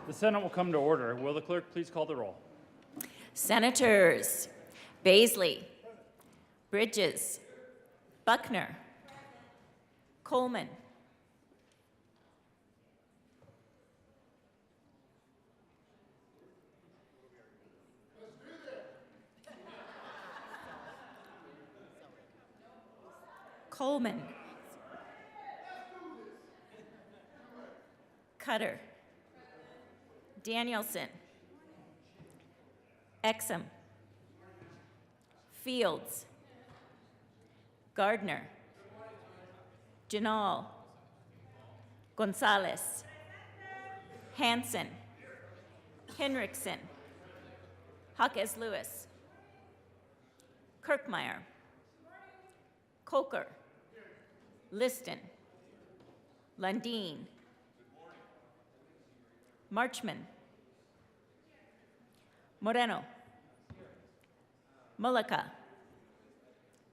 The Senate will come to order. Will the clerk please call the roll? Senators Baisley, Bridges, Buckner, Coleman, Coleman, Cutter, Danielson, Exum, Fields, Gardner, Janal, Gonzalez, Hanson, Henriksen, Jaquez Lewis, Kirkmeyer, Coker, Liston, Lundeen, Marchman, Moreno, Mullica,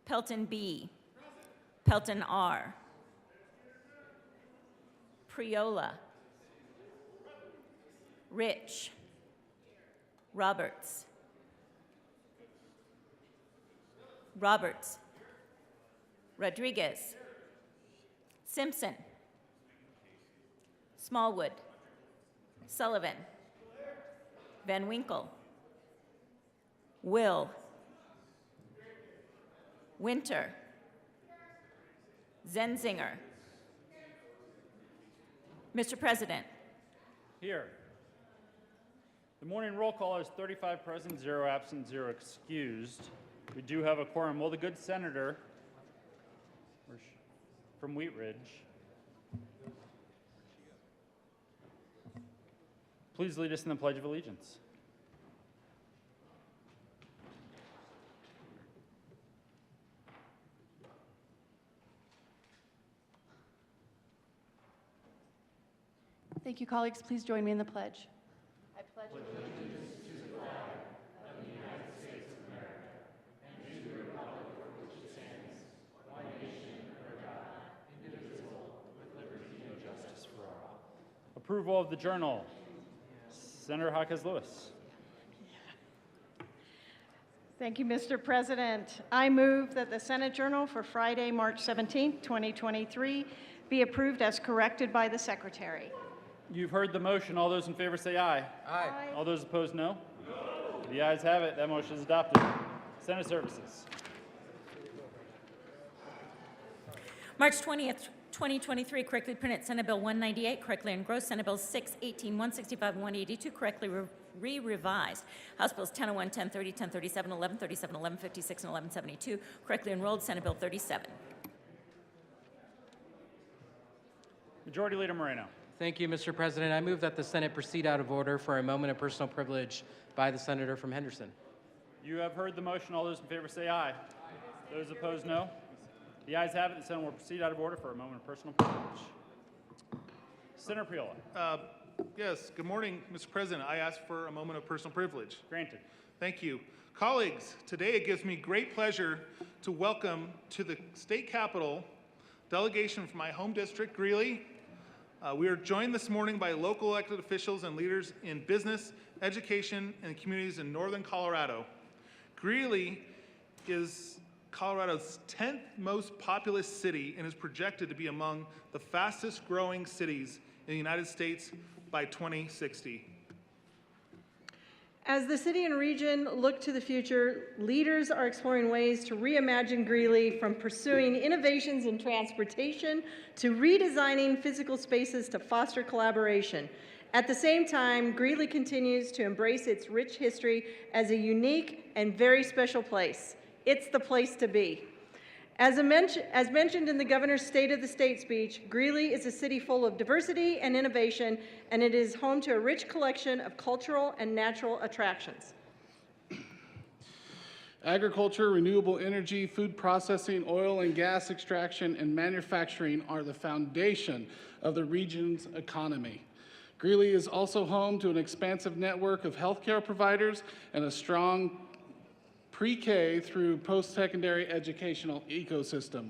Pelton B, Pelton R, Priola, Rich, Roberts, Rodriguez, Simpson, Smallwood, Sullivan, Van Winkle, Will, Winter, Zenzinger. Mr. President. Here. The morning roll call is 35 present, 0 absent, 0 excused. We do have a quorum. Will the good senator from Wheat Ridge please lead us in the Pledge of Allegiance? Thank you, colleagues. Please join me in the pledge. I pledge allegiance to the flag of the United States of America and to the republic for which it stands, one nation under God, indivisible, with liberty and justice for all. Approval of the journal. Senator Jaquez Lewis. Thank you, Mr. President. I move that the Senate Journal for Friday, March 17, 2023 be approved as corrected by the Secretary. You've heard the motion. All those in favor say aye. Aye. All those opposed, no? No. The ayes have it. That motion is adopted. Senate Services. March 20th, 2023, correctly printed Senate Bill 198, correctly engrossed Senate Bills 618, 165, and 182, correctly re-revised. House Bills 1001, 1030, 1037, 1137, 1156, and 1172, correctly enrolled Senate Bill 37. Majority Leader Moreno. Thank you, Mr. President. I move that the Senate proceed out of order for a moment of personal privilege by the senator from Henderson. You have heard the motion. All those in favor say aye. Those opposed, no. The ayes have it. The Senate will proceed out of order for a moment of personal privilege. Senator Priola. Yes, good morning, Mr. President. I ask for a moment of personal privilege. Granted. Thank you. Colleagues, today it gives me great pleasure to welcome to the state capitol delegation from my home district, Greeley. We are joined this morning by local elected officials and leaders in business, education, and communities in northern Colorado. Greeley is Colorado's 10th most populous city and is projected to be among the fastest growing cities in the United States by 2060. As the city and region look to the future, leaders are exploring ways to reimagine Greeley, from pursuing innovations in transportation to redesigning physical spaces to foster collaboration. At the same time, Greeley continues to embrace its rich history as a unique and very special place. It's the place to be. As mentioned in the governor's State of the State speech, Greeley is a city full of diversity and innovation, and it is home to a rich collection of cultural and natural attractions. Agriculture, renewable energy, food processing, oil and gas extraction, and manufacturing are the foundation of the region's economy. Greeley is also home to an expansive network of healthcare providers and a strong pre-K through post-secondary educational ecosystem.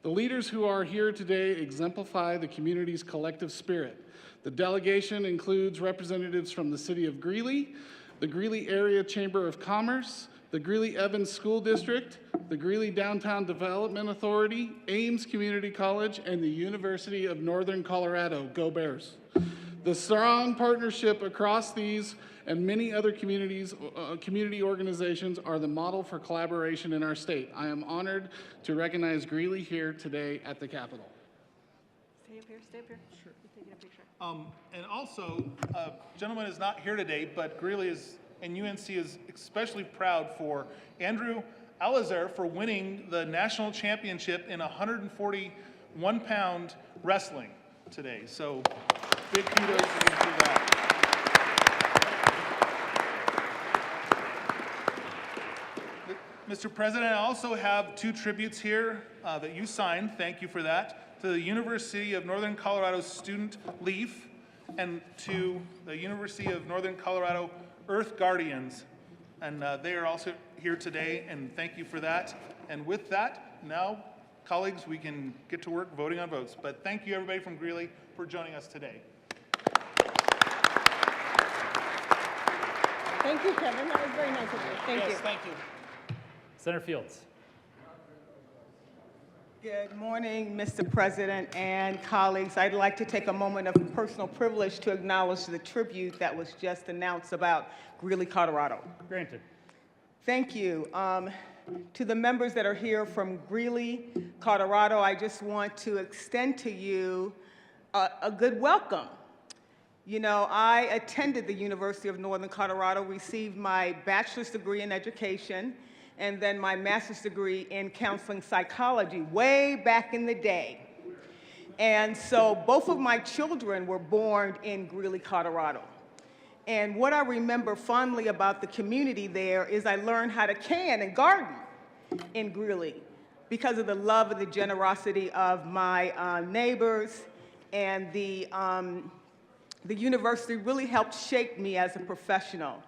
The leaders who are here today exemplify the community's collective spirit. The delegation includes representatives from the City of Greeley, the Greeley Area Chamber of Commerce, the Greeley-Evans School District, the Greeley Downtown Development Authority, Ames Community College, and the University of Northern Colorado. Go Bears. The strong partnership across these and many other community organizations are the model for collaboration in our state. I am honored to recognize Greeley here today at the Capitol. Stay up here, stay up here. Sure. Taking a picture. And also, gentleman is not here today, but Greeley is, and UNC is especially proud for Andrew Alazer for winning the national championship in 141-pound wrestling today. So big kudos to him for that. Mr. President, I also have 2 tributes here that you signed. Thank you for that. To the University of Northern Colorado student Leaf and to the University of Northern Colorado Earth Guardians. And they are also here today, and thank you for that. And with that, now, colleagues, we can get to work voting on votes. But thank you, everybody from Greeley, for joining us today. Thank you, Kevin. That was very nice of you. Thank you. Yes, thank you. Senator Fields. Good morning, Mr. President and colleagues. I'd like to take a moment of personal privilege to acknowledge the tribute that was just announced about Greeley, Colorado. Granted. Thank you. To the members that are here from Greeley, Colorado, I just want to extend to you a good welcome. You know, I attended the University of Northern Colorado, received my bachelor's degree in education, and then my master's degree in counseling psychology way back in the day. And so both of my children were born in Greeley, Colorado. And what I remember fondly about the community there is I learned how to can and garden in Greeley because of the love and the generosity of my neighbors, and the university really helped shape me as a professional.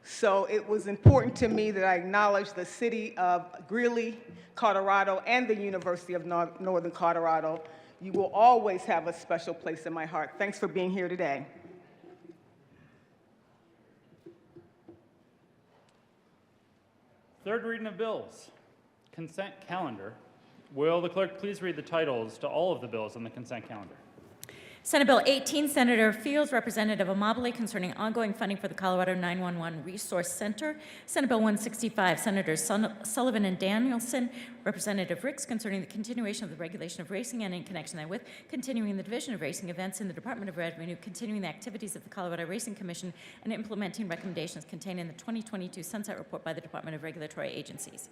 So it was important to me that I acknowledge the city of Greeley, Colorado, and the University of Northern Colorado. You will always have a special place in my heart. Thanks for being here today. Third reading of bills. Consent calendar. Will the clerk please read the titles to all of the bills on the consent calendar? Senate Bill 18, Senator Fields, Representative Amabile, concerning ongoing funding for the Colorado 911 Resource Center. Senate Bill 165, Senators Sullivan and Danielson, Representative Ricks, concerning the continuation of the regulation of racing and in connection therewith, continuing the division of racing events in the Department of Revenue, continuing the activities of the Colorado Racing Commission, and implementing recommendations contained in the 2022 Sunset Report by the Department of Regulatory Agencies.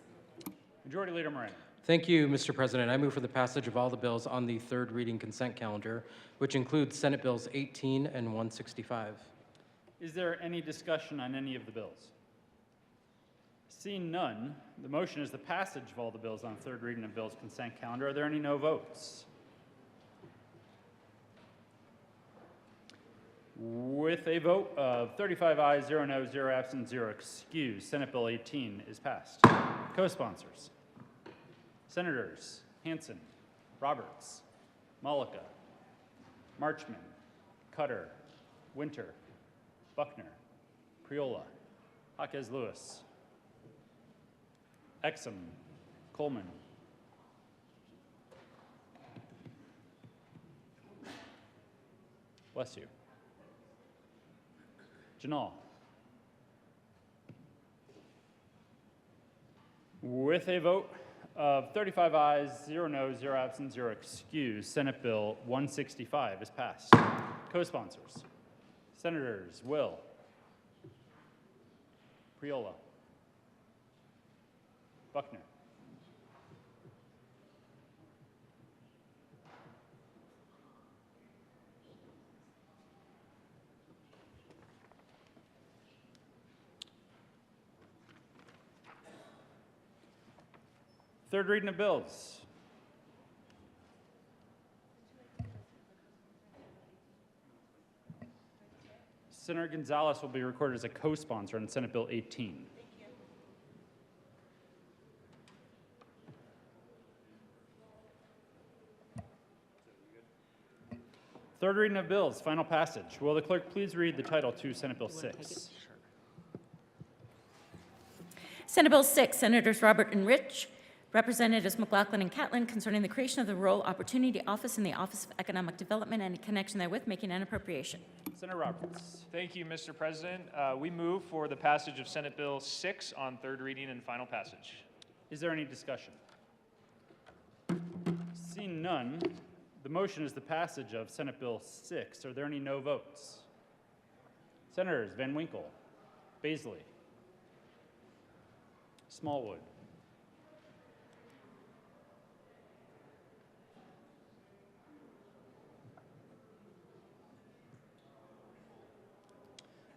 Majority Leader Moran. Thank you, Mr. President. I move for the passage of all the bills on the third reading consent calendar, which includes Senate Bills 18 and 165. Is there any discussion on any of the bills? Seeing none, the motion is the passage of all the bills on third reading of bills consent calendar. Are there any no votes? With a vote of 35 ayes, 0 noes, 0 absent, 0 excused, Senate Bill 18 is passed. Co-sponsors. Senators Hansen, Roberts, Malika, Marchman, Cutter, Winter, Buckner, Priola, Jaquez Lewis, Exum, Coleman, bless you, Janal. With a vote of 35 ayes, 0 noes, 0 absent, 0 excused, Senate Bill 165 is passed. Co-sponsors. Senators Will, Priola, Buckner, third reading of bills. Senator Gonzalez will be recorded as a co-sponsor on Senate Bill 18. Third reading of bills, final passage. Will the clerk please read the title to Senate Bill 6? Senate Bill 6, Senators Robert and Rich, Representatives McLaughlin and Catlin, concerning the creation of the Rural Opportunity Office in the Office of Economic Development and in connection therewith making an appropriation. Senator Roberts. Thank you, Mr. President. We move for the passage of Senate Bill 6 on third reading and final passage. Is there any discussion? Seeing none, the motion is the passage of Senate Bill 6. Are there any no votes? Senators Van Winkle, Baisley, Smallwood,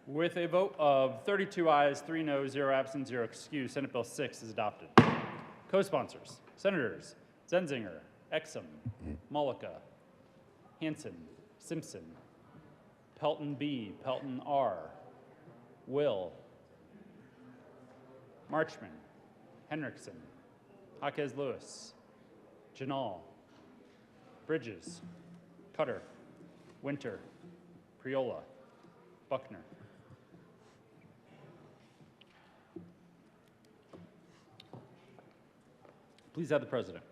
with a vote of 32 ayes, 3 no, 0 absent, 0 excused, Senate Bill 6 is adopted. Co-sponsors, Senators Zenzinger, Exum, Mullica, Hanson, Simpson, Pelton B, Pelton R, Will, Marchman, Henriksen, Jaquez Lewis, Janal, Bridges, Cutter, Winter, Priola, Buckner. Please have the president.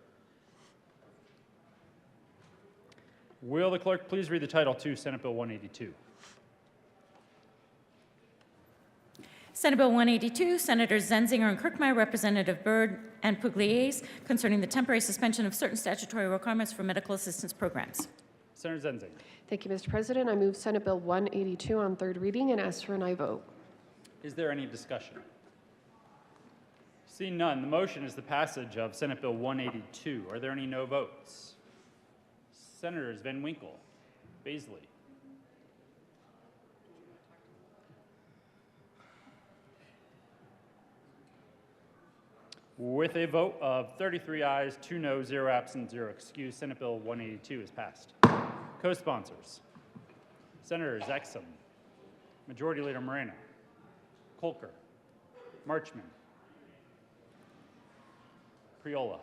Will the clerk please read the title to Senate Bill 182? Senate Bill 182, Senators Zenzinger and Kirkmeyer, Representative Byrd and Pugliese, concerning the temporary suspension of certain statutory requirements for medical assistance programs. Senator Zenzinger. Thank you, Mr. President. I move Senate Bill 182 on third reading and ask for an aye vote. Is there any discussion? Seeing none, the motion is the passage of Senate Bill 182. Are there any no votes? Senators Van Winkle, Baisley, with a vote of 33 ayes, 2 no, 0 absent, 0 excused, Senate Bill 182 is passed. Co-sponsors, Senators Exum, Majority Leader Moreno, Kolker, Marchman, Priola,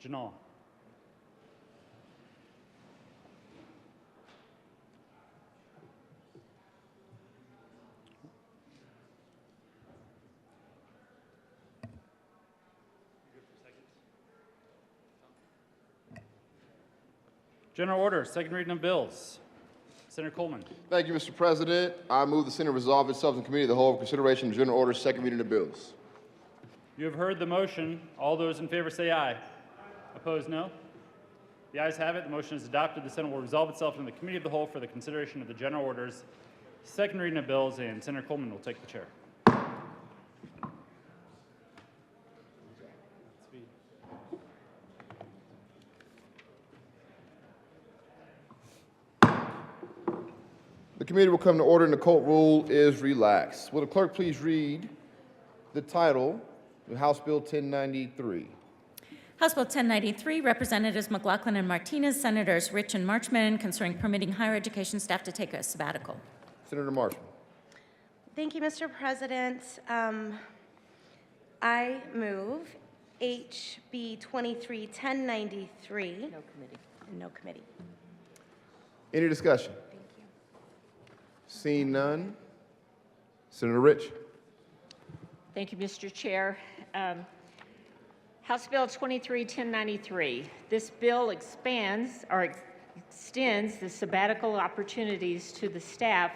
Janal, General Order, second reading of bills. Senator Coleman. Thank you, Mr. President. I move the Senate resolve itself in committee of the whole for consideration of general order, second reading of bills. You have heard the motion. All those in favor say aye. Opposed, no. The ayes have it. The motion is adopted. The Senate will resolve itself in the committee of the whole for the consideration of the general orders, second reading of bills, and Senator Coleman will take the chair. The committee will come to order and the court rule is relaxed. Will the clerk please read the title of House Bill 1093? House Bill 1093, Representatives McLaughlin and Martinez, Senators Rich and Marchman, concerning permitting higher education staff to take a sabbatical. Senator Marshall. Thank you, Mr. President. I move HB 231093. No committee. And no committee. Any discussion? Thank you. Seeing none. Senator Rich. Thank you, Mr. Chair. House Bill 231093. This bill expands or extends the sabbatical opportunities to the staff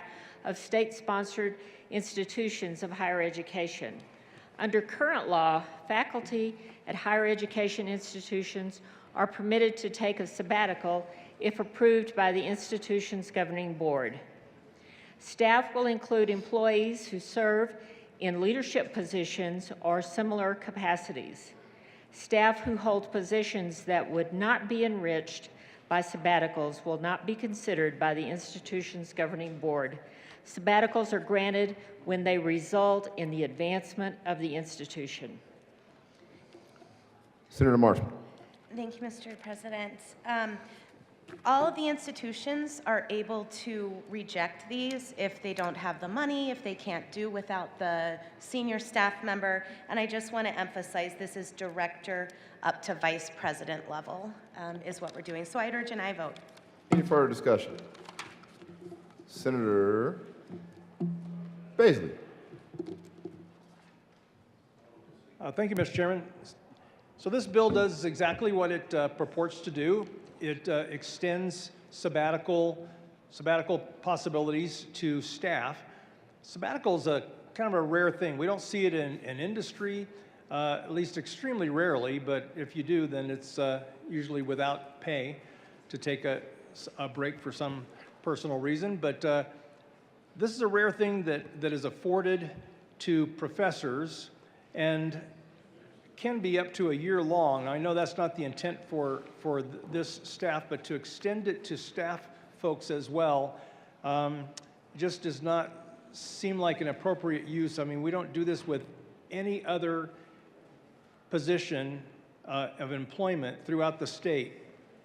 of state-sponsored institutions of higher education. Under current law, faculty at higher education institutions are permitted to take a sabbatical if approved by the institution's governing board. Staff will include employees who serve in leadership positions or similar capacities. Staff who hold positions that would not be enriched by sabbaticals will not be considered by the institution's governing board. Sabbaticals are granted when they result in the advancement of the institution. Senator Marshall. Thank you, Mr. President. All of the institutions are able to reject these if they don't have the money, if they can't do without the senior staff member. And I just want to emphasize this is director up to vice president level is what we're doing. So I'd urge an aye vote. Any further discussion? Senator Baisley. Thank you, Mr. Chairman. So this bill does exactly what it purports to do. It extends sabbatical possibilities to staff. Sabbatical is a kind of a rare thing. We don't see it in industry, at least extremely rarely, but if you do, then it's usually without pay to take a break for some personal reason. But this is a rare thing that is afforded to professors and can be up to a year long. I know that's not the intent for this staff, but to extend it to staff folks as well just does not seem like an appropriate use. I mean, we don't do this with any other position of employment throughout the state.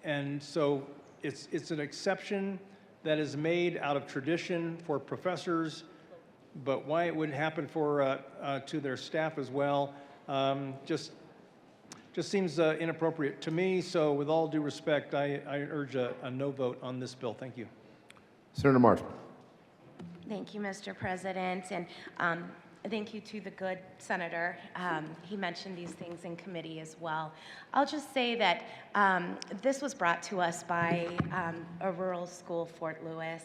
And so it's an exception that is made out of tradition for professors, but why it wouldn't happen for to their staff as well just seems inappropriate to me. So with all due respect, I urge a no vote on this bill. Thank you. Senator Marchman. Thank you, Mr. President, and thank you to the good senator. He mentioned these things in committee as well. I'll just say that this was brought to us by a rural school, Fort Lewis,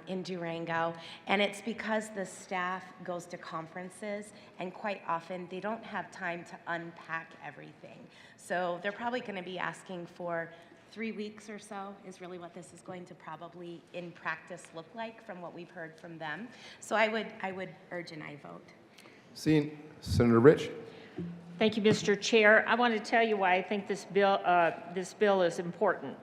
in Durango, and it's because the staff goes to conferences, and quite often they don't have time to unpack everything. So they're probably going to be asking for 3 weeks or so is really what this is going to probably in practice look like from what we've heard from them. So I would urge an aye vote. Seeing Senator Rich. Thank you, Mr. Chair. I want to tell you why I think this bill is important.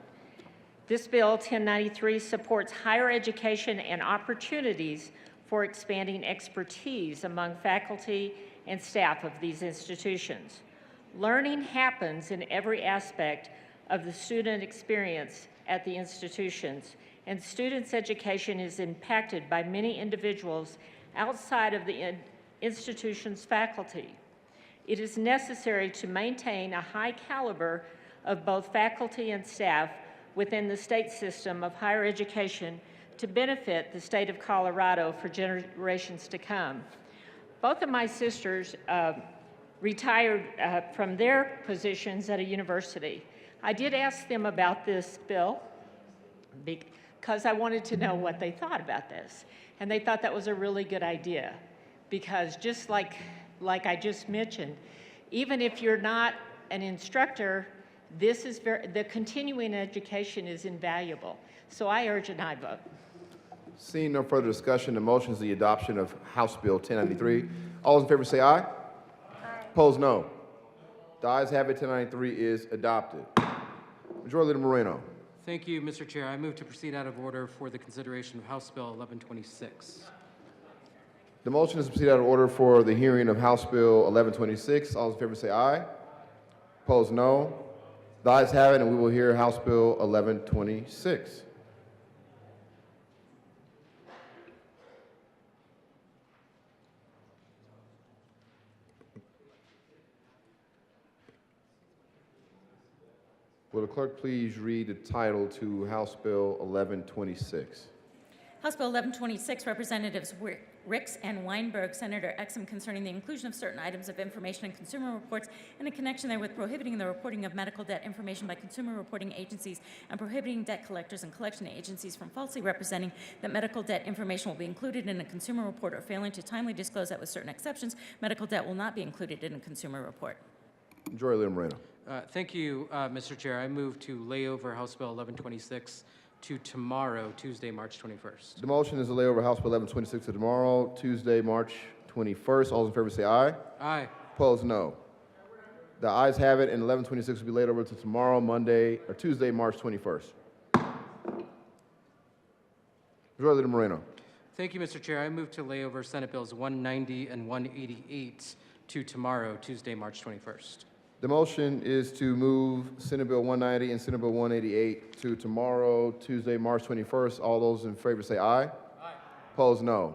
This bill, 1093, supports higher education and opportunities for expanding expertise among faculty and staff of these institutions. Learning happens in every aspect of the student experience at the institutions, and students' education is impacted by many individuals outside of the institution's faculty. It is necessary to maintain a high caliber of both faculty and staff within the state system of higher education to benefit the state of Colorado for generations to come. Both of my sisters retired from their positions at a university. I did ask them about this bill because I wanted to know what they thought about this. And they thought that was a really good idea because just like I just mentioned, even if you're not an instructor, the continuing education is invaluable. So I urge an aye vote. Seeing no further discussion, the motion is the adoption of House Bill 1093. All those in favor say aye. Aye. Opposed, no. The ayes have it. 1093 is adopted. Majority Leader Moreno. Thank you, Mr. Chair. I move to proceed out of order for the consideration of House Bill 1126. The motion is to proceed out of order for the hearing of House Bill 1126. All those in favor say aye. Opposed, no. The ayes have it, and we will hear House Bill 1126. Will the clerk please read the title to House Bill 1126? House Bill 1126, Representatives Ricks and Weinberg, Senator Exum, concerning the inclusion of certain items of information in consumer reports and in connection therewith prohibiting the reporting of medical debt information by consumer reporting agencies and prohibiting debt collectors and collection agencies from falsely representing that medical debt information will be included in a consumer report or failing to timely disclose that with certain exceptions, medical debt will not be included in a consumer report. Majority Leader Moreno. Thank you, Mr. Chair. I move to lay over House Bill 1126 to tomorrow, Tuesday, March 21st. The motion is to lay over House Bill 1126 to tomorrow, Tuesday, March 21st. All those in favor say aye. Aye. Opposed, no. The ayes have it, and 1126 will be laid over to tomorrow, Monday, or Tuesday, March 21st. Majority Leader Moreno. Thank you, Mr. Chair. I move to lay over Senate Bills 190 and 188 to tomorrow, Tuesday, March 21st. The motion is to move Senate Bill 190 and Senate Bill 188 to tomorrow, Tuesday, March 21st. All those in favor say aye. Aye. Opposed, no.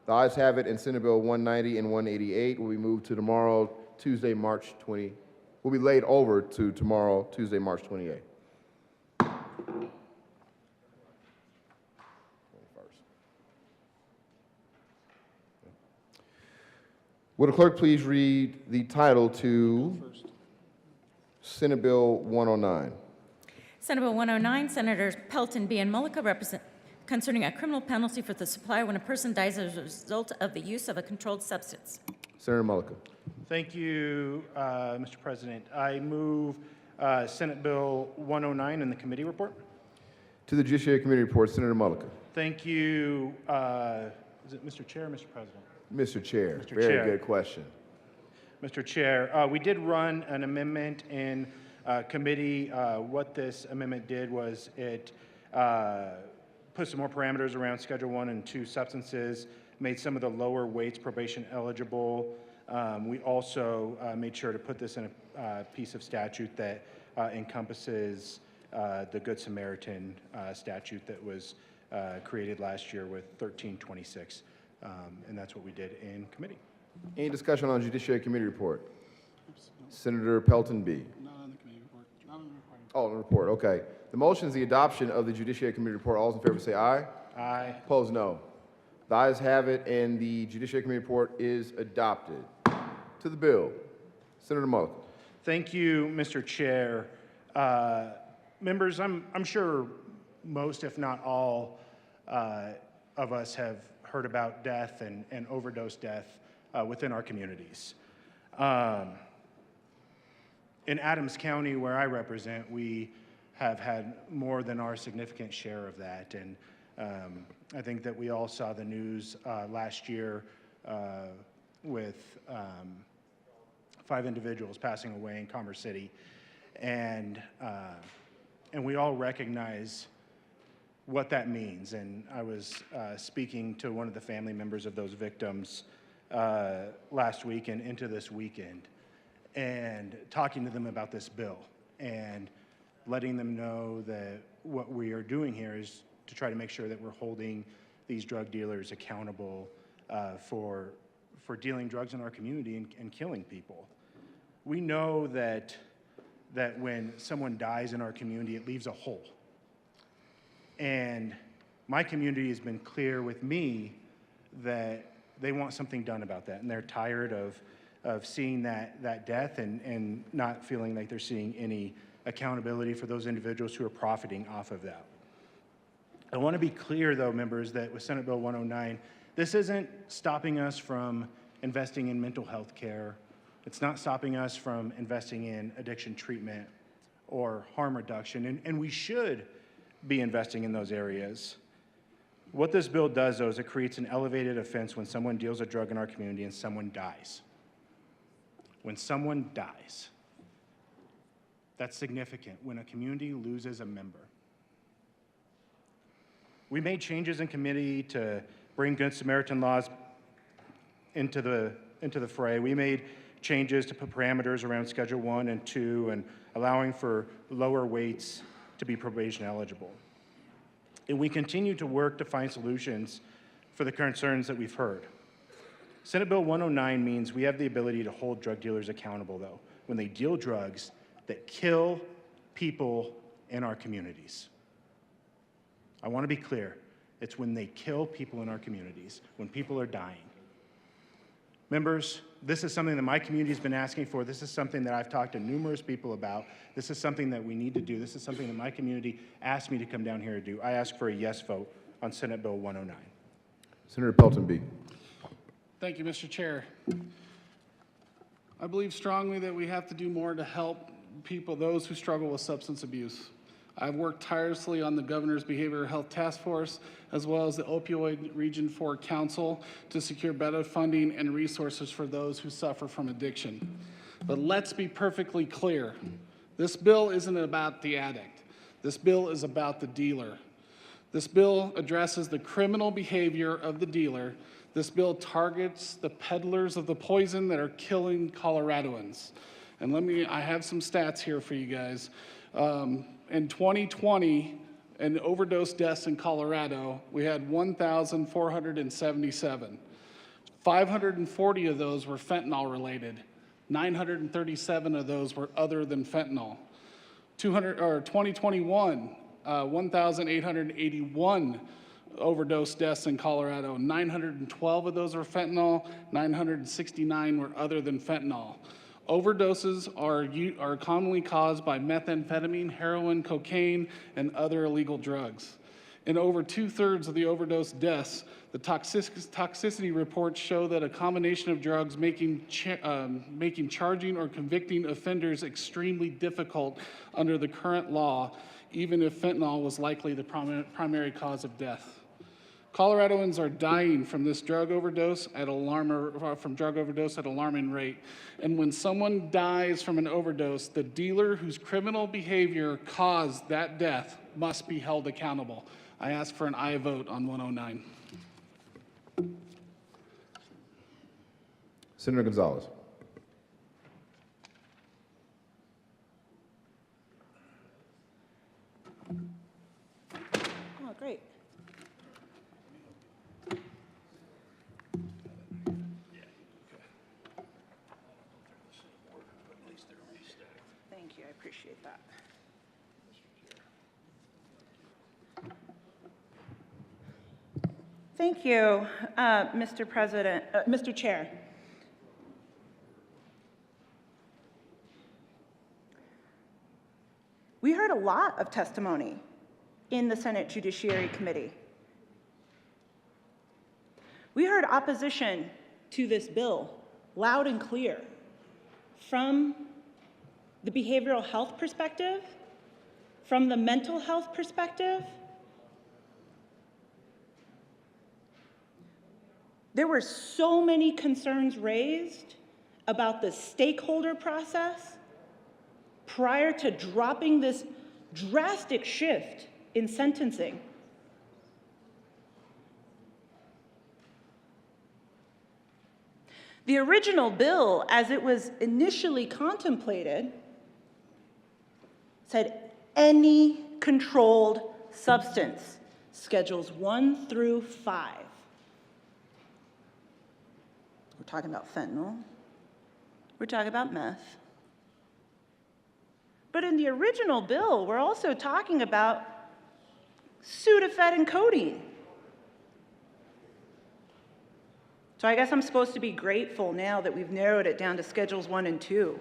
The ayes have it, and Senate Bill 190 and 188 will be moved to tomorrow, Tuesday, March 20. Will be laid over to tomorrow, Tuesday, March 28th. Will the clerk please read the title to Senate Bill 109? Senate Bill 109, Senators Pelton B. and Mullica represent concerning a criminal penalty for the supplier when a person dies as a result of the use of a controlled substance. Senator Mullica. Thank you, Mr. President. I move Senate Bill 109 in the committee report. To the Judiciary Committee report, Senator Mullica. Thank you. Is it Mr. Chair or Mr. President? Mr. Chair. Mr. Very Chair. good question. Mr. Chair, we did run an amendment in committee. What this amendment did was it put some more parameters around Schedule 1 and 2 substances, made some of the lower weights probation eligible. We also made sure to put this in a piece of statute that encompasses the Good Samaritan statute that was created last year with 1326. And that's what we did in committee. Any discussion on Judiciary Committee report? Senator Pelton B. Not on the committee report. Not on the report. Oh, the report, okay. The motion is the adoption of the Judiciary Committee report. All those in favor say aye. Aye. Opposed, no. The ayes have it, and the Judiciary Committee report is adopted. To the bill, Senator Mullica. Thank you, Mr. Chair. Members, I'm sure most, if not all, of us have heard about death and overdose death within our communities. In Adams County, where I represent, we have had more than our significant share of that. And I think that we all saw the news last year with 5 individuals passing away in Commerce City. And we all recognize what that means. And I was speaking to one of the family members of those victims last week and into this weekend, and talking to them about this bill and letting them know that what we are doing here is to try to make sure that we're holding these drug dealers accountable for dealing drugs in our community and killing people. We know that when someone dies in our community, it leaves a hole. And my community has been clear with me that they want something done about that, and they're tired of seeing that death and not feeling like they're seeing any accountability for those individuals who are profiting off of that. I want to be clear, though, members, that with Senate Bill 109, this isn't stopping us from investing in mental health care. It's not stopping us from investing in addiction treatment or harm reduction, and we should be investing in those areas. What this bill does, though, is it creates an elevated offense when someone deals a drug in our community and someone dies. When someone dies, that's significant when a community loses a member. We made changes in committee to bring Good Samaritan laws into the fray. We made changes to put parameters around Schedule 1 and 2 and allowing for lower weights to be probation eligible. And we continue to work to find solutions for the concerns that we've heard. Senate Bill 109 means we have the ability to hold drug dealers accountable, though, when they deal drugs that kill people in our communities. I want to be clear. It's when they kill people in our communities, when people are dying. Members, this is something that my community has been asking for. This is something that I've talked to numerous people about. This is something that we need to do. This is something that my community asked me to come down here to do. I ask for a yes vote on Senate Bill 109. Senator Pelton B. Thank you, Mr. Chair. I believe strongly that we have to do more to help people, those who struggle with substance abuse. I've worked tirelessly on the Governor's Behavioral Health Task Force, as well as the Opioid Region 4 Council, to secure better funding and resources for those who suffer from addiction. But let's be perfectly clear. This bill isn't about the addict. This bill is about the dealer. This bill addresses the criminal behavior of the dealer. This bill targets the peddlers of the poison that are killing Coloradoans. And I have some stats here for you guys. In 2020, in overdose deaths in Colorado, we had 1,477. 540 of those were fentanyl related. 937 of those were other than fentanyl. 2021, 1,881 overdose deaths in Colorado. 912 of those are fentanyl, 969 were other than fentanyl. Overdoses are commonly caused by methamphetamine, heroin, cocaine, and other illegal drugs. In over 2/3 of the overdose deaths, the toxicity reports show that a combination of drugs making charging or convicting offenders extremely difficult under the current law, even if fentanyl was likely the primary cause of death. Coloradoans are dying from this drug overdose at alarming rate. And when someone dies from an overdose, the dealer whose criminal behavior caused that death must be held accountable. I ask for an aye vote on 109. Senator Gonzalez. Oh, great. Thank you, I appreciate that. Thank you, Mr. Chair. We heard a lot of testimony in the Senate Judiciary Committee. We heard opposition to this bill loud and clear from the behavioral health perspective, from the mental health perspective. There were so many concerns raised about the stakeholder process prior to dropping this drastic shift in sentencing. The original bill, as it was initially contemplated, said any controlled substance, Schedules 1 through 5. We're talking about fentanyl. We're talking about meth. But in the original bill, we're also talking about Sudafed and codeine. So I guess I'm supposed to be grateful now that we've narrowed it down to Schedules 1 and 2,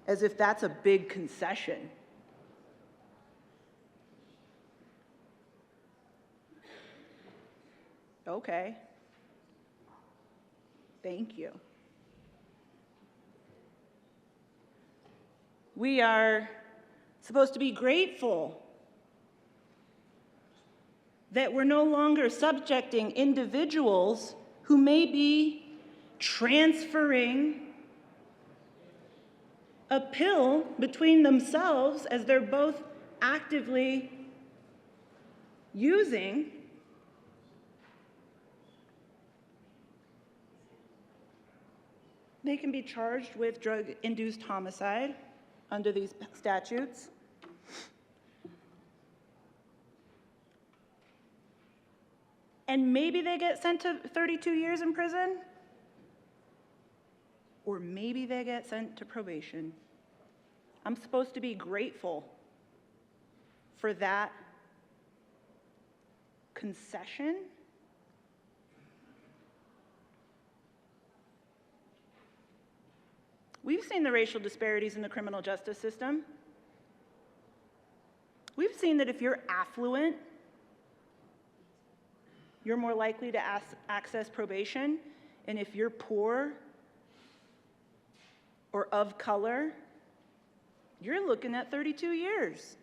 as if that's a big concession. Okay. Thank you. We are supposed to be grateful that we're no longer subjecting individuals who may be transferring a pill between themselves as they're both actively using. They can be charged with drug-induced homicide under these statutes. And maybe they get sent to 32 years in prison, or maybe they get sent to probation. I'm supposed to be grateful for that concession. We've seen the racial disparities in the criminal justice system. We've seen that if you're affluent, you're more likely to access probation, and if you're poor or of color, you're looking at 32 years.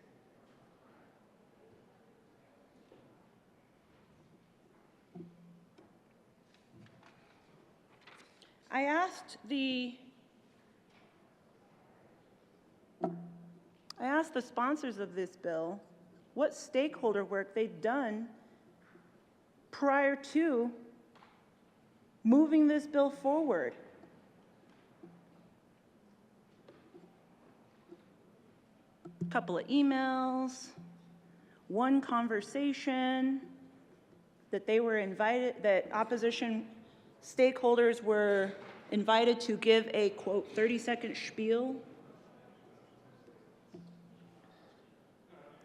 I asked the sponsors of this bill what stakeholder work they'd done prior to moving this bill forward. A couple of emails, one conversation that they were invited, that opposition stakeholders were invited to give a, quote, 30-second spiel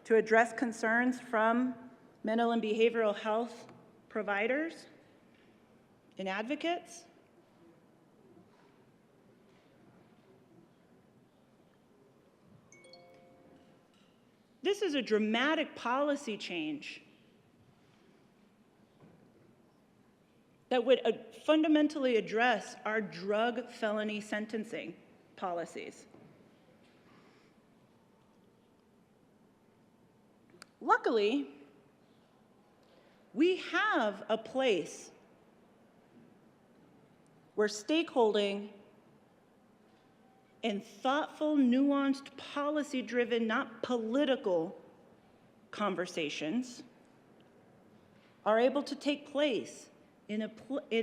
to address concerns from mental and behavioral health providers and advocates. This is a dramatic policy change that would fundamentally address our drug felony sentencing policies. Luckily, we have a place where stakeholding and thoughtful, nuanced, policy-driven, not political conversations are able to take place in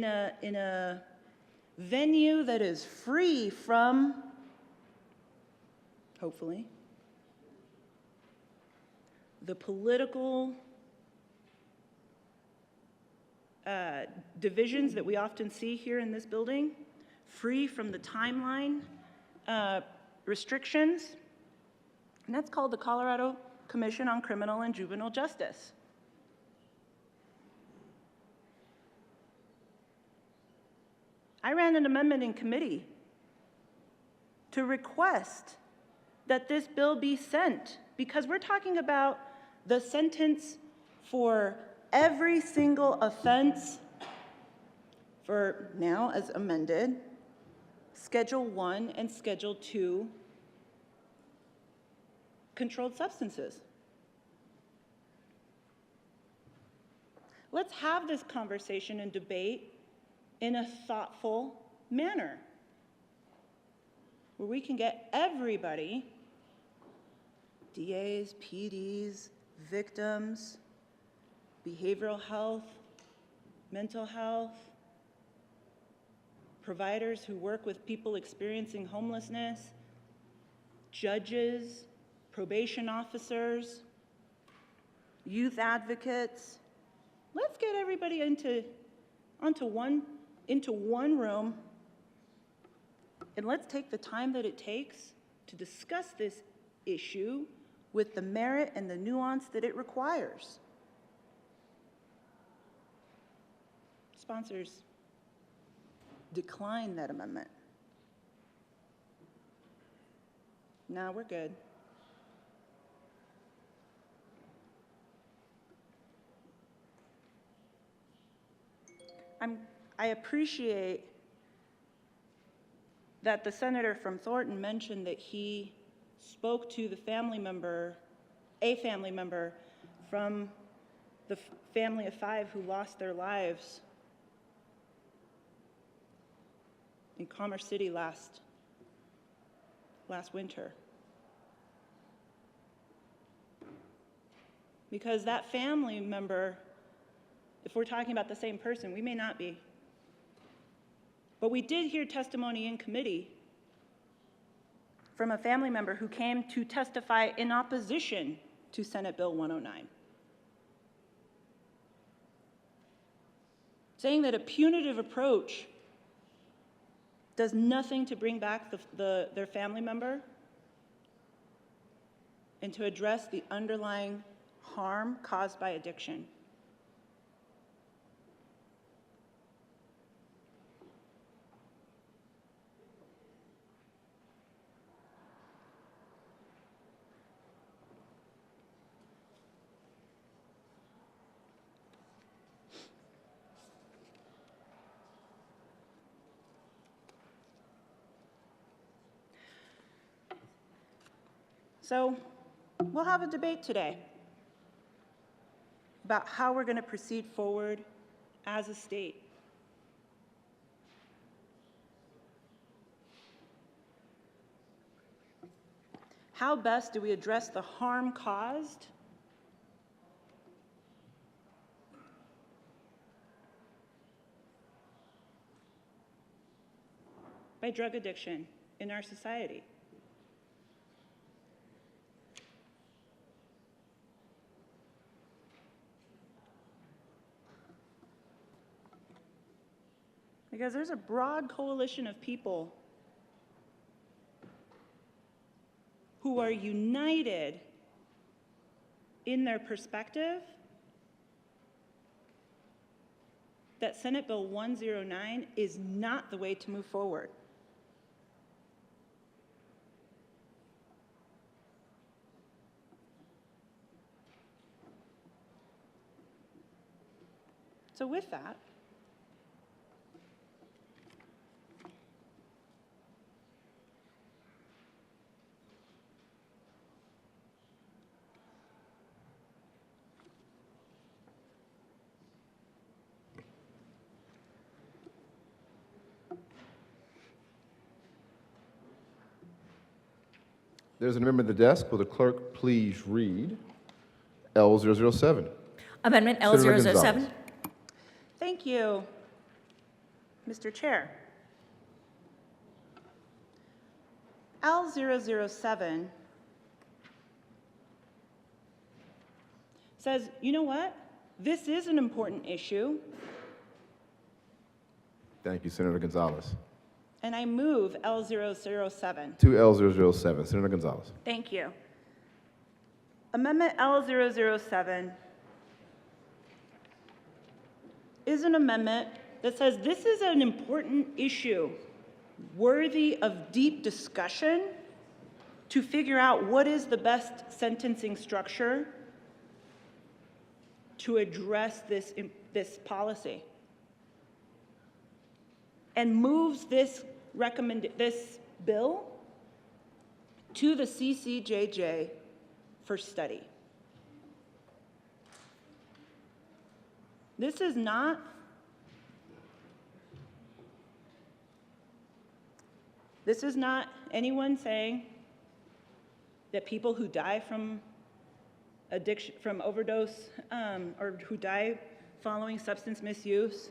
a venue that is free from, hopefully, the political divisions that we often see here in this building, free from the timeline restrictions, and that's called the Colorado Commission on Criminal and Juvenile Justice. I ran an amendment in committee to request that this bill be sent, because we're talking about the sentence for every single offense for now, as amended, Schedule 1 and Schedule 2 controlled substances. Let's have this conversation and debate in a thoughtful manner where we can get everybody, DAs, PDs, victims, behavioral health, mental health, providers who work with people experiencing homelessness, judges, probation officers, youth advocates. Let's get everybody into one room, and let's take the time that it takes to discuss this issue with the merit and the nuance that it requires. Sponsors decline that amendment. No, we're good. I appreciate that the senator from Thornton mentioned that he spoke to the family member, a family member from the family of 5 who lost their lives in Commerce City last winter. Because that family member, if we're talking about the same person, we may not be. But we did hear testimony in committee from a family member who came to testify in opposition to Senate Bill 109, saying that a punitive approach does nothing to bring back their family member and to address the underlying harm caused by addiction. So we'll have a debate today about how we're going to proceed forward as a state. How best do we address the harm caused by drug addiction in our society? Because there's a broad coalition of people who are united in their perspective that Senate Bill 109 is not the way to move forward. So with that, There's an amendment at the desk. Will the clerk please read L007? Amendment Senator L007. Gonzalez. thank you, Mr. Chair. L007 says, you know what? This is an important issue, Thank you, Senator Gonzalez. and I move L007. To L007, Senator Gonzalez. Thank you. Amendment L007 is an amendment that says this is an important issue worthy of deep discussion to figure out what is the best sentencing structure to address this policy, and moves this bill to the CCJJ for study. This is not anyone saying that people who die from addiction, from overdose, or who die following substance misuse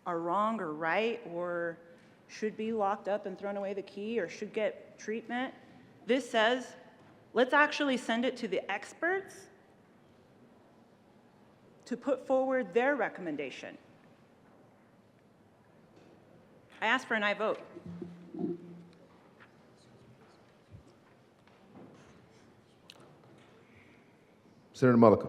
are wrong or right, or should be locked up and thrown away the key, or should get treatment. This says, let's actually send it to the experts to put forward their recommendation. I ask for an aye vote. Senator Mullica.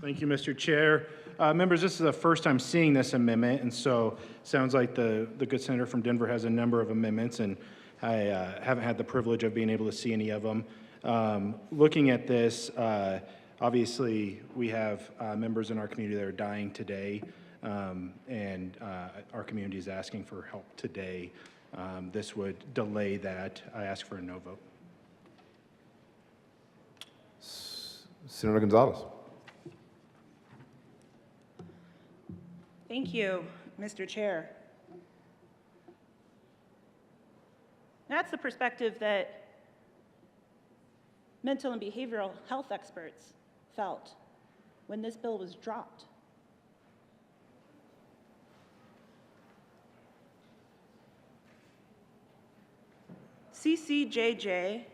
Thank you, Mr. Chair. Members, this is the first time seeing this amendment, and so sounds like the good senator from Denver has a number of amendments, and I haven't had the privilege of being able to see any of them. Looking at this, obviously we have members in our community that are dying today, and our community is asking for help today. This would delay that. I ask for a no vote. Senator Gonzalez. Thank you, Mr. Chair. That's the perspective that mental and behavioral health experts felt when this bill was dropped. CCJJ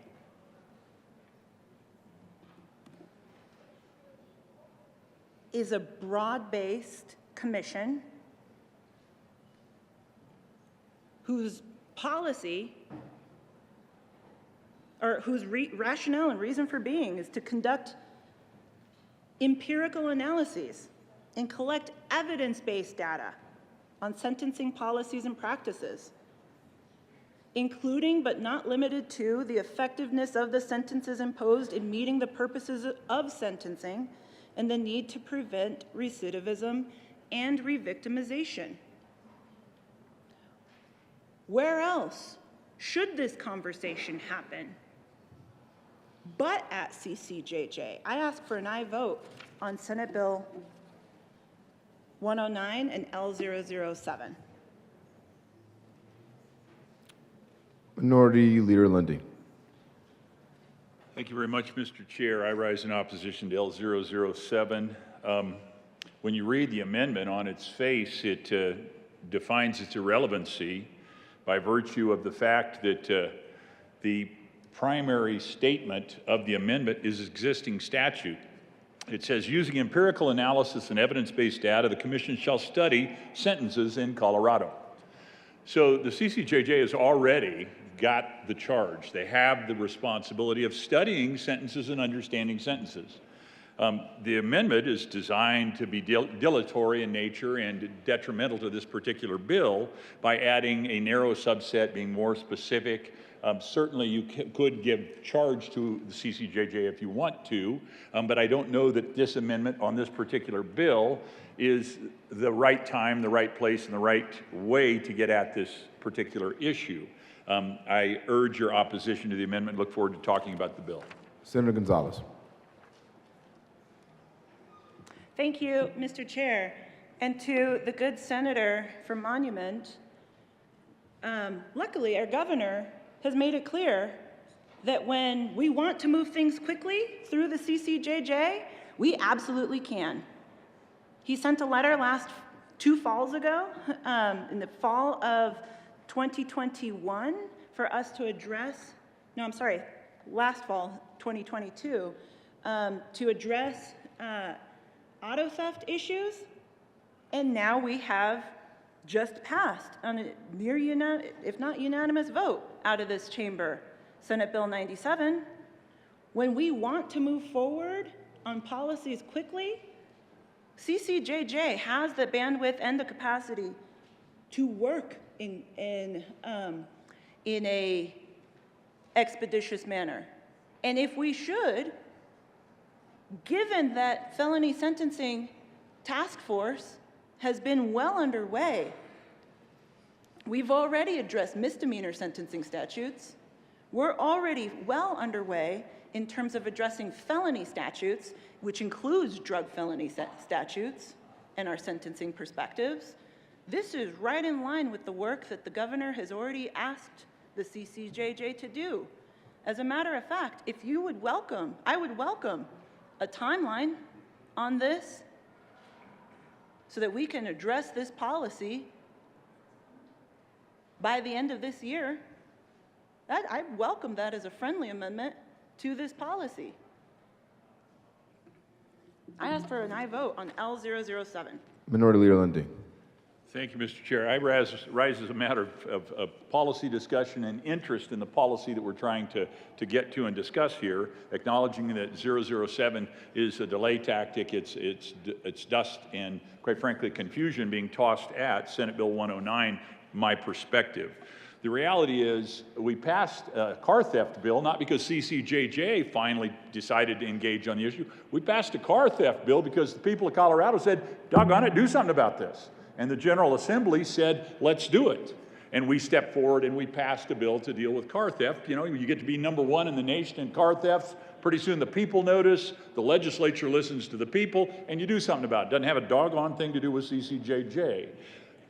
is a broad-based commission whose policy, or whose rationale and reason for being, is to conduct empirical analyses and collect evidence-based data on sentencing policies and practices, including but not limited to the effectiveness of the sentences imposed in meeting the purposes of sentencing and the need to prevent recidivism and re-victimization. Where else should this conversation happen but at CCJJ? I ask for an aye vote on Senate Bill 109 and L007. Minority Leader Lundy. Thank you very much, Mr. Chair. I rise in opposition to L007. When you read the amendment on its face, it defines its irrelevancy by virtue of the fact that the primary statement of the amendment is existing statute. It says, using empirical analysis and evidence-based data, the Commission shall study sentences in Colorado. So the CCJJ has already got the charge. They have the responsibility of studying sentences and understanding sentences. The amendment is designed to be dilatory in nature and detrimental to this particular bill by adding a narrow subset, being more specific. Certainly you could give charge to the CCJJ if you want to, but I don't know that this amendment on this particular bill is the right time, the right place, and the right way to get at this particular issue. I urge your opposition to the amendment. Look forward to talking about the bill. Senator Gonzalez. Thank you, Mr. Chair. And to the good senator from Monument, luckily our governor has made it clear that when we want to move things quickly through the CCJJ, we absolutely can. He sent a letter two falls ago, in the fall of 2021, for us to address, last fall, 2022, to address auto theft issues, and now we have just passed on a near if not unanimous vote out of this chamber, Senate Bill 97. When we want to move forward on policies quickly, CCJJ has the bandwidth and the capacity to work in a expeditious manner. And if we should, given that felony sentencing task force has been well underway, we've already addressed misdemeanor sentencing statutes. We're already well underway in terms of addressing felony statutes, which includes drug felony statutes and our sentencing perspectives. This is right in line with the work that the governor has already asked the CCJJ to do. As a matter of fact, if you would welcome, I would welcome a timeline on this so that we can address this policy by the end of this year. I welcome that as a friendly amendment to this policy. I ask for an aye vote on L007. Minority Leader Lundy. Thank you, Mr. Chair. I rise as a matter of policy discussion and interest in the policy that we're trying to get to and discuss here, acknowledging that 007 is a delay tactic. It's dust and, quite frankly, confusion being tossed at Senate Bill 109, my perspective. The reality is we passed a car theft bill, not because CCJJ finally decided to engage on the issue. We passed a car theft bill because the people of Colorado said, doggone it, do something about this. And the General Assembly said, let's do it. And we stepped forward and we passed a bill to deal with car theft. You know, you get to be #1 in the nation in car thefts. Pretty soon the people notice, the legislature listens to the people, and you do something about it. Doesn't have a doggone thing to do with CCJJ,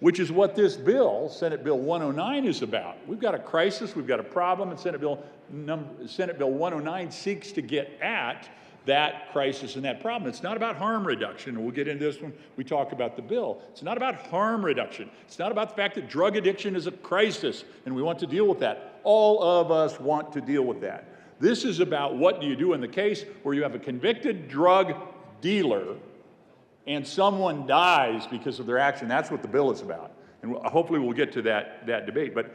which is what this bill, Senate Bill 109, is about. We've got a crisis, we've got a problem, and Senate Bill 109 seeks to get at that crisis and that problem. It's not about harm reduction, and we'll get into this when we talk about the bill. It's not about harm reduction. It's not about the fact that drug addiction is a crisis, and we want to deal with that. All of us want to deal with that. This is about what do you do in the case where you have a convicted drug dealer and someone dies because of their action. That's what the bill is about. And hopefully we'll get to that debate. But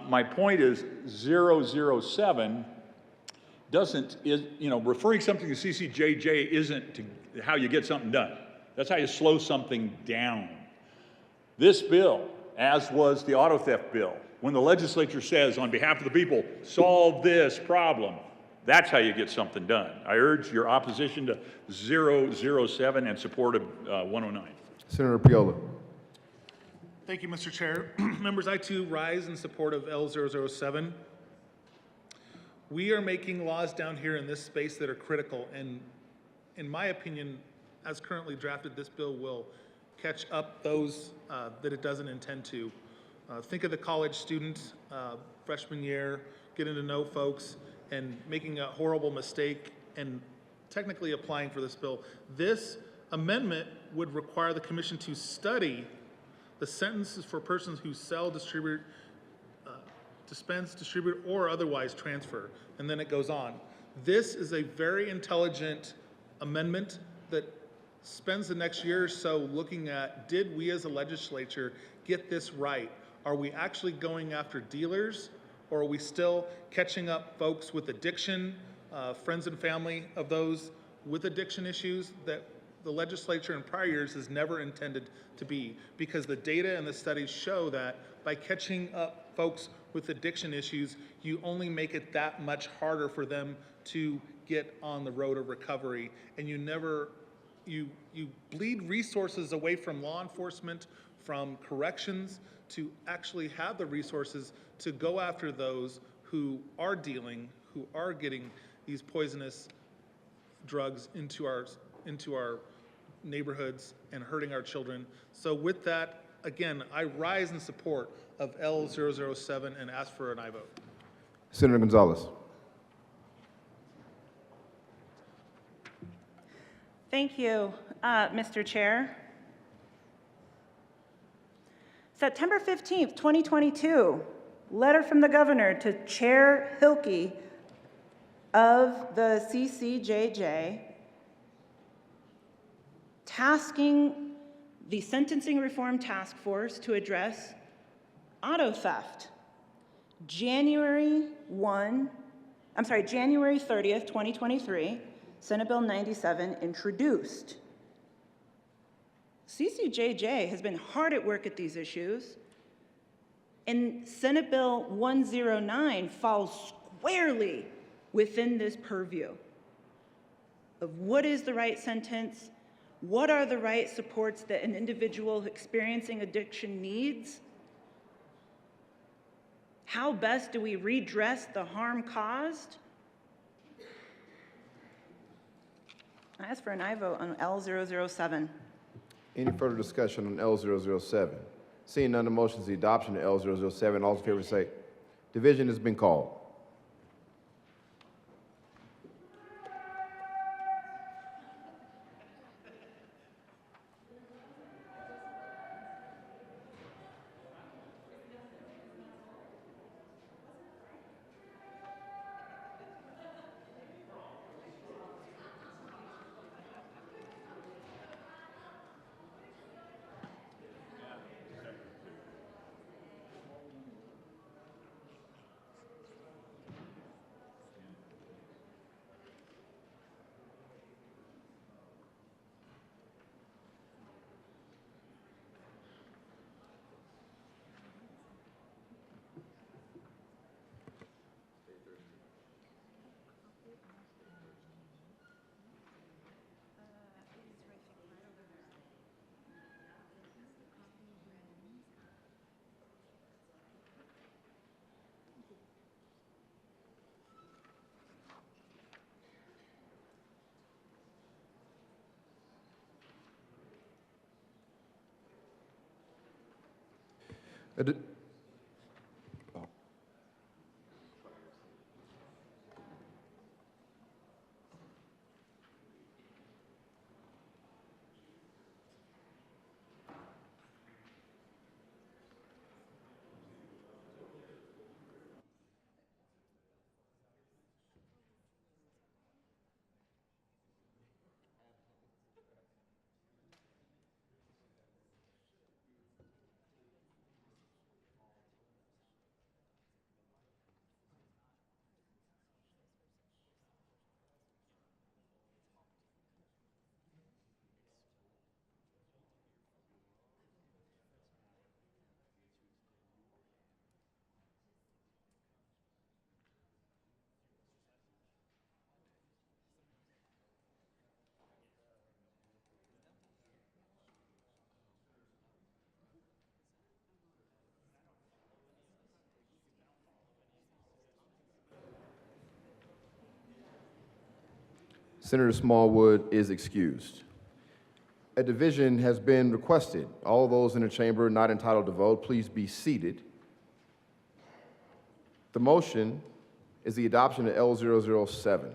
my point is 007 referring something to CCJJ isn't how you get something done. That's how you slow something down. This bill, as was the auto theft bill, when the legislature says on behalf of the people, solve this problem, that's how you get something done. I urge your opposition to 007 and support of 109. Senator Piola. Thank you, Mr. Chair. Members, I too rise in support of L007. We are making laws down here in this space that are critical, and in my opinion, as currently drafted, this bill will catch up those that it doesn't intend to. Think of the college student, freshman year, getting to know folks, and making a horrible mistake and technically applying for this bill. This amendment would require the commission to study the sentences for persons who sell, distribute, dispense, distribute, or otherwise transfer, and then it goes on. This is a very intelligent amendment that spends the next year or so looking at, did we as a legislature get this right? Are we actually going after dealers, or are we still catching up folks with addiction, friends and family of those with addiction issues that the legislature in prior years has never intended to be, because the data and the studies show that by catching up folks with addiction issues, you only make it that much harder for them to get on the road of recovery, and you bleed resources away from law enforcement, from corrections, to actually have the resources to go after those who are dealing, who are getting these poisonous drugs into our neighborhoods and hurting our children. So with that, again, I rise in support of L007 and ask for an aye vote. Senator Gonzalez. Thank you, Mr. Chair. September 15th, 2022, letter from the governor to Chair Hilke of the CCJJ, tasking the Sentencing Reform Task Force to address auto theft. January 30th, 2023, Senate Bill 97 introduced. CCJJ has been hard at work at these issues, and Senate Bill 109 falls squarely within this purview of what is the right sentence, what are the right supports that an individual experiencing addiction needs, how best do we redress the harm caused. I ask for an aye vote on L007. Any further discussion on L007? Seeing none, the motion is the adoption of L007. All in favor say, division has been called. Senator Smallwood is excused. A division has been requested. All those in the chamber not entitled to vote, please be seated. The motion is the adoption of L007.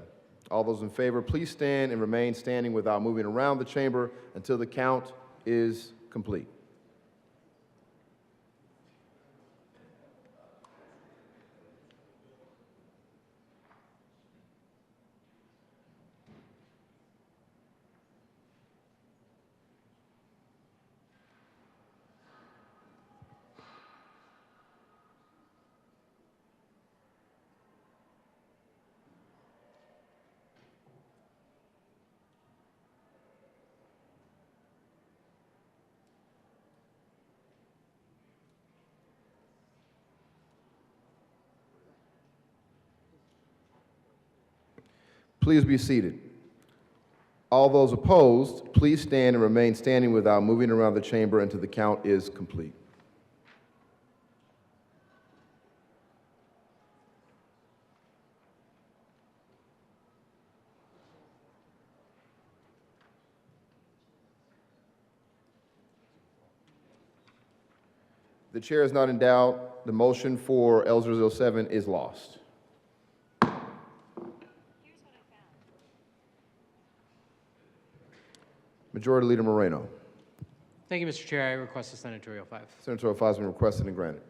All those in favor, please stand and remain standing without moving around the chamber until the count is complete. Please be seated. All those opposed, please stand and remain standing without moving around the chamber until the count is complete. The chair is not in doubt. The motion for L007 is lost. Majority Leader Moreno. Thank you, Mr. Chair. I request a senatorial 5. Senatorial 5 has been requested and granted.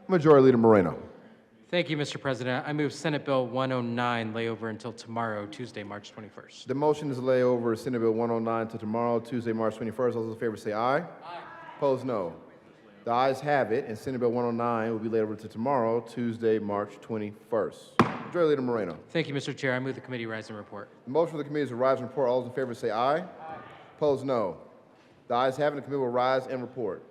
Majority Leader Moreno. Thank you, Mr. President. I move Senate Bill 109 lay over until tomorrow, Tuesday, March 21st. The motion is to lay over Senate Bill 109 to tomorrow, Tuesday, March 21st. All those in favor say aye. Aye. Opposed, no. The ayes have it, and Senate Bill 109 will be laid over to tomorrow, Tuesday, March 21st. Majority Leader Moreno. Thank you, Mr. Chair. I move the committee rise and report. The motion for the committee is to rise and report. All those in favor say aye. Aye. Opposed, no. The ayes have it, the committee will rise and report.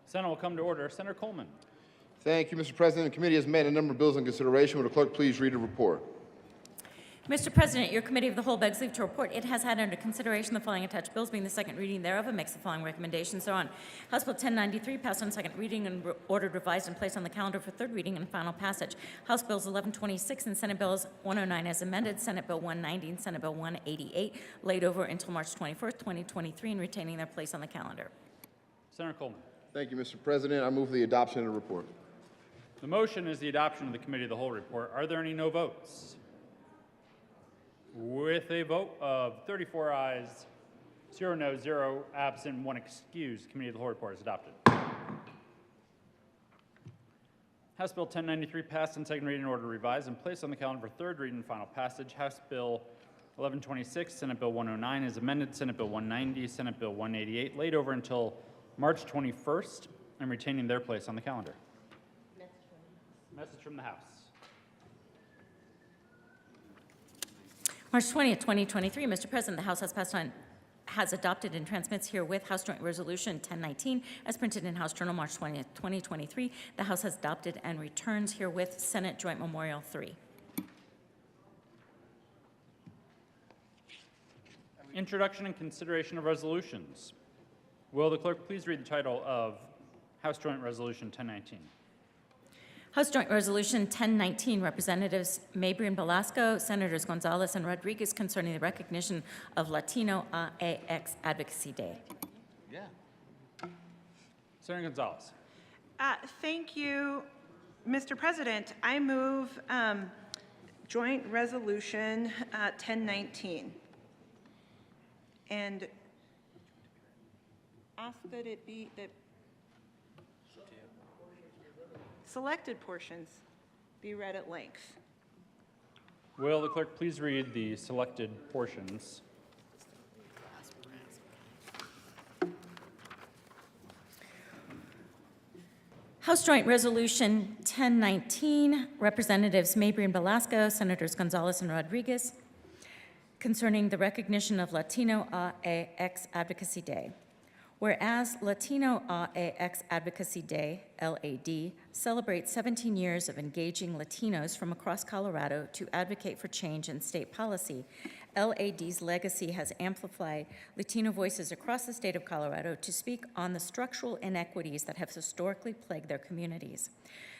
Senate will come to order. Senator Coleman. Thank you, Mr. President. The committee has made a number of bills in consideration. Will the clerk please read the report? Mr. President, your committee of the whole begs leave to report it has had under consideration the following attached bills, being the second reading thereof, and makes the following recommendations thereon. House Bill 1093 passed on second reading and ordered revised and placed on the calendar for third reading and final passage. House Bills 1126 and Senate Bills 109 as amended, Senate Bill 190 and Senate Bill 188 laid over until March 21st, 2023, and retaining their place on the calendar. Senator Coleman. Thank you, Mr. President. I move for the adoption of the report. The motion is the adoption of the committee of the whole report. Are there any no votes? With a vote of 34 ayes, 0 no, 0 absent, 1 excused, the committee of the whole report is adopted. House Bill 1093 passed on second reading and ordered revised and placed on the calendar for third reading and final passage. House Bill 1126, Senate Bill 109 is amended, Senate Bill 190, Senate Bill 188 laid over until March 21st and retaining their place on the calendar. Message from the House. March 20th, 2023, Mr. President, the House has adopted and transmits herewith House Joint Resolution 1019 as printed in House Journal March 20th, 2023. The House has adopted and returns herewith Senate Joint Memorial 3. Introduction and consideration of resolutions. Will the clerk please read the title of House Joint Resolution 1019? House Joint Resolution 1019, Representatives Mabry and Velasco, Senators Gonzalez and Rodriguez, concerning the recognition of Latino AX Advocacy Day. Yeah. Senator Gonzalez. Thank you, Mr. President. I move Joint Resolution 1019 and ask that it be that selected portions be read at length. Will the clerk please read the selected portions? House Joint Resolution 1019, Representatives Mabry and Velasco, Senators Gonzalez and Rodriguez, concerning the recognition of Latino AX Advocacy Day. Whereas Latino AX Advocacy Day, LAD, celebrates 17 years of engaging Latinos from across Colorado to advocate for change in state policy, LAD's legacy has amplified Latino voices across the state of Colorado to speak on the structural inequities that have historically plagued their communities.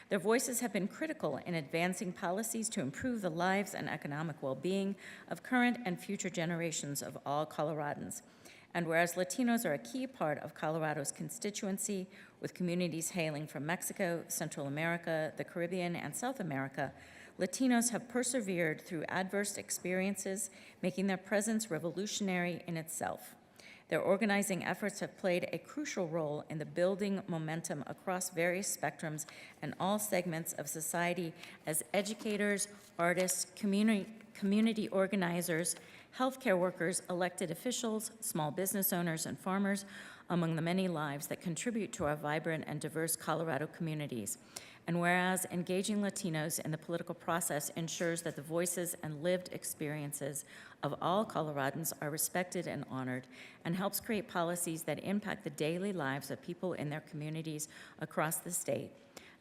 Their voices have been critical in advancing policies to improve the lives and economic well-being of current and future generations of all Coloradans. And whereas Latinos are a key part of Colorado's constituency, with communities hailing from Mexico, Central America, the Caribbean, and South America, Latinos have persevered through adverse experiences, making their presence revolutionary in itself. Their organizing efforts have played a crucial role in the building momentum across various spectrums and all segments of society as educators, artists, community organizers, healthcare workers, elected officials, small business owners, and farmers, among the many lives that contribute to our vibrant and diverse Colorado communities. And whereas engaging Latinos in the political process ensures that the voices and lived experiences of all Coloradans are respected and honored, and helps create policies that impact the daily lives of people in their communities across the state.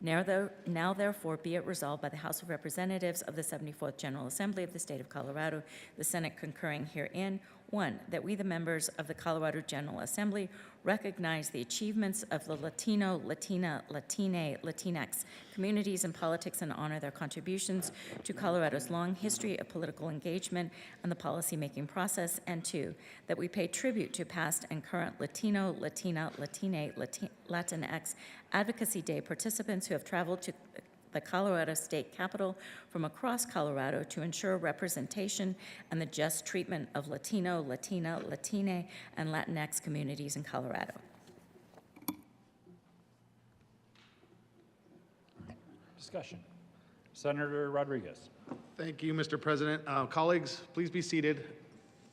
Now therefore be it resolved by the House of Representatives of the 74th General Assembly of the State of Colorado, the Senate concurring herein, 1, that we, the members of the Colorado General Assembly, recognize the achievements of the Latino, Latina, Latine, Latinx communities in politics and honor their contributions to Colorado's long history of political engagement and the policymaking process, and 2, that we pay tribute to past and current Latino, Latina, Latine, Latinx Advocacy Day participants who have traveled to the Colorado State Capitol from across Colorado to ensure representation and the just treatment of Latino, Latina, Latine, and Latinx communities in Colorado. Discussion. Senator Rodriguez. Thank you, Mr. President. Colleagues, please be seated.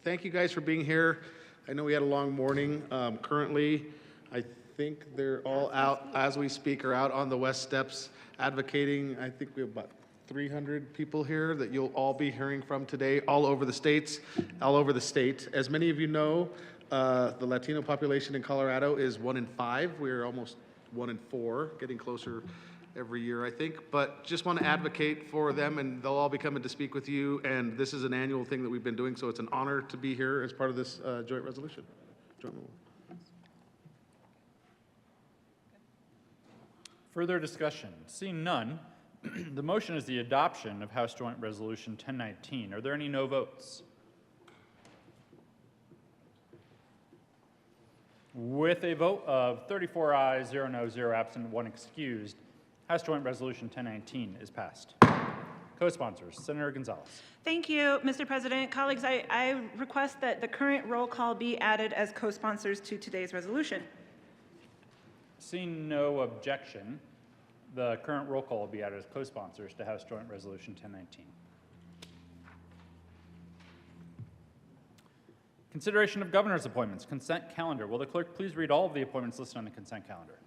Thank you guys for being here. I know we had a long morning. Currently, I think they're all out as we speak, or out on the west steps advocating. I think we have about 300 people here that you'll all be hearing from today, all over the state. As many of you know, the Latino population in Colorado is 1 in 5. We're almost 1 in 4, getting closer every year, I think. But just want to advocate for them, and they'll all be coming to speak with you. And this is an annual thing that we've been doing, so it's an honor to be here as part of this joint resolution. Further discussion. Seeing none, the motion is the adoption of House Joint Resolution 1019. Are there any no votes? With a vote of 34 ayes, 0 no, 0 absent, 1 excused, House Joint Resolution 1019 is passed. Co-sponsors, Senator Gonzalez. Thank you, Mr. President. Colleagues, I request that the current roll call be added as co-sponsors to today's resolution. Seeing no objection, the current roll call will be added as co-sponsors to House Joint Resolution 1019. Consideration of governor's appointments, consent calendar. Will the clerk please read all of the appointments listed on the consent calendar?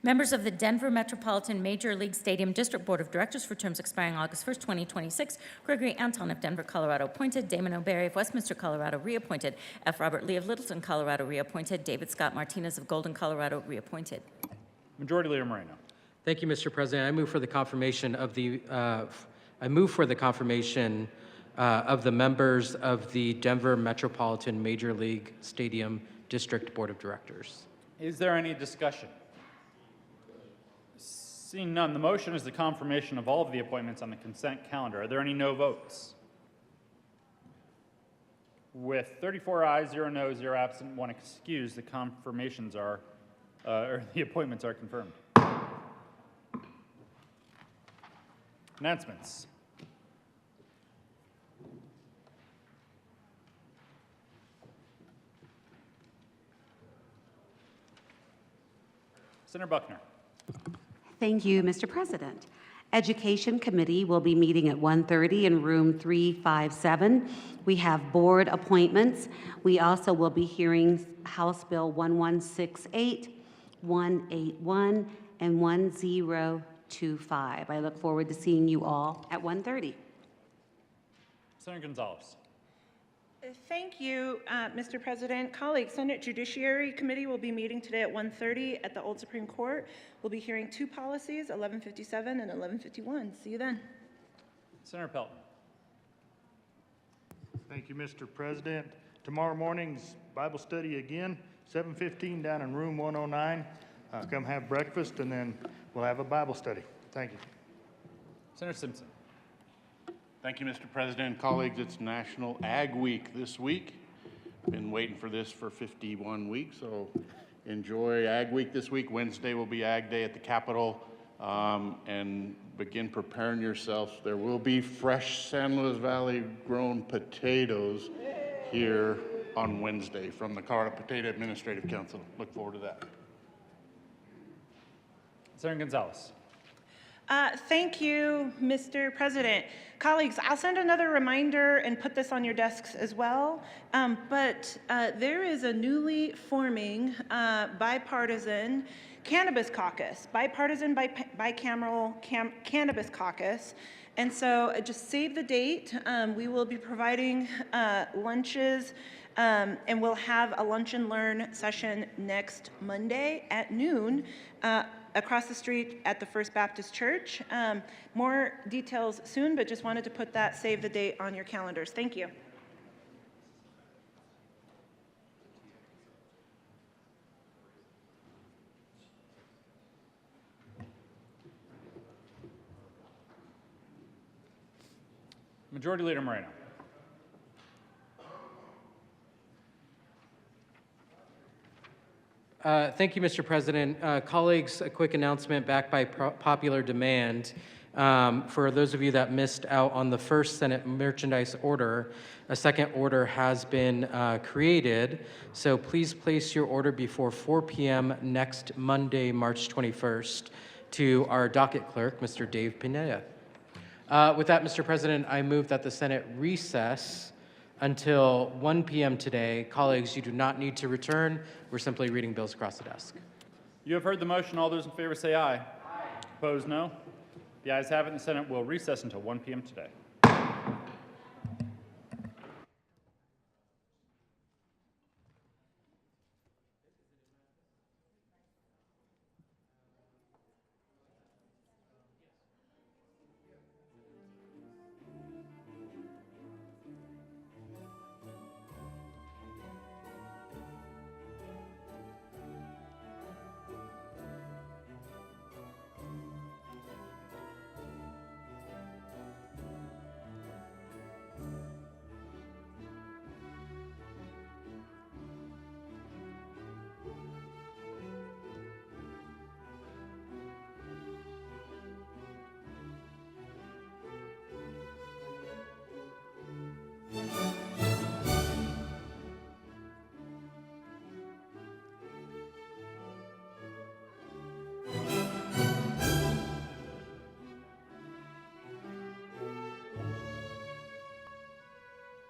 Members of the Denver Metropolitan Major League Stadium District Board of Directors for terms expiring August 1st, 2026. Gregory Anton of Denver, Colorado, appointed. Damon O'Berry of Westminster, Colorado, reappointed. F. Robert Lee of Littleton, Colorado, reappointed. David Scott Martinez of Golden, Colorado, reappointed. Majority Leader Moreno. Thank you, Mr. President. I move for the confirmation of the members of the Denver Metropolitan Major League Stadium District Board of Directors. Is there any discussion? Seeing none, the motion is the confirmation of all of the appointments on the consent calendar. Are there any no votes? With 34 ayes, 0 no, 0 absent, 1 excused, the confirmations are, or the appointments are confirmed. Announcements. Senator Buckner. Thank you, Mr. President. Education Committee will be meeting at 1:30 in room 357. We have board appointments. We also will be hearing House Bill 1168, 181, and 1025. I look forward to seeing you all at 1:30. Senator Gonzalez. Thank you, Mr. President. Colleagues, Senate Judiciary Committee will be meeting today at 1:30 at the Old Supreme Court. We'll be hearing 2 policies, 1157 and 1151. See you then. Senator Pelton. Thank you, Mr. President. Tomorrow morning's Bible study again, 7:15 down in room 109. Come have breakfast, and then we'll have a Bible study. Thank you. Senator Simpson. Thank you, Mr. President. Colleagues, it's National Ag Week this week. Been waiting for this for 51 weeks, so enjoy Ag Week this week. Wednesday will be Ag Day at the Capitol, and begin preparing yourselves. There will be fresh San Luis Valley grown potatoes here on Wednesday from the Colorado Potato Administrative Council. Look forward to that. Senator Gonzalez. Thank you, Mr. President. Colleagues, I'll send another reminder and put this on your desks as well. But there is a newly forming bipartisan cannabis caucus, bipartisan bicameral cannabis caucus. And so just save the date. We will be providing lunches and we'll have a lunch and learn session next Monday at noon across the street at the First Baptist Church. More details soon, but just wanted to put that save the date on your calendars. Thank you. Majority Leader Moreno. Thank you, Mr. President. Colleagues, a quick announcement backed by popular demand. For those of you that missed out on the first Senate merchandise order, a second order has been created. So please place your order before 4 p.m. next Monday, March 21st, to our docket clerk, Mr. Dave Pineda. With that, Mr. President, I move that the Senate recess until 1 p.m. today. Colleagues, you do not need to return. We're simply reading bills across the desk. You have heard the motion. All those in favor say aye. Aye. Opposed, no. The ayes have it, and the Senate will recess until 1 p.m. today.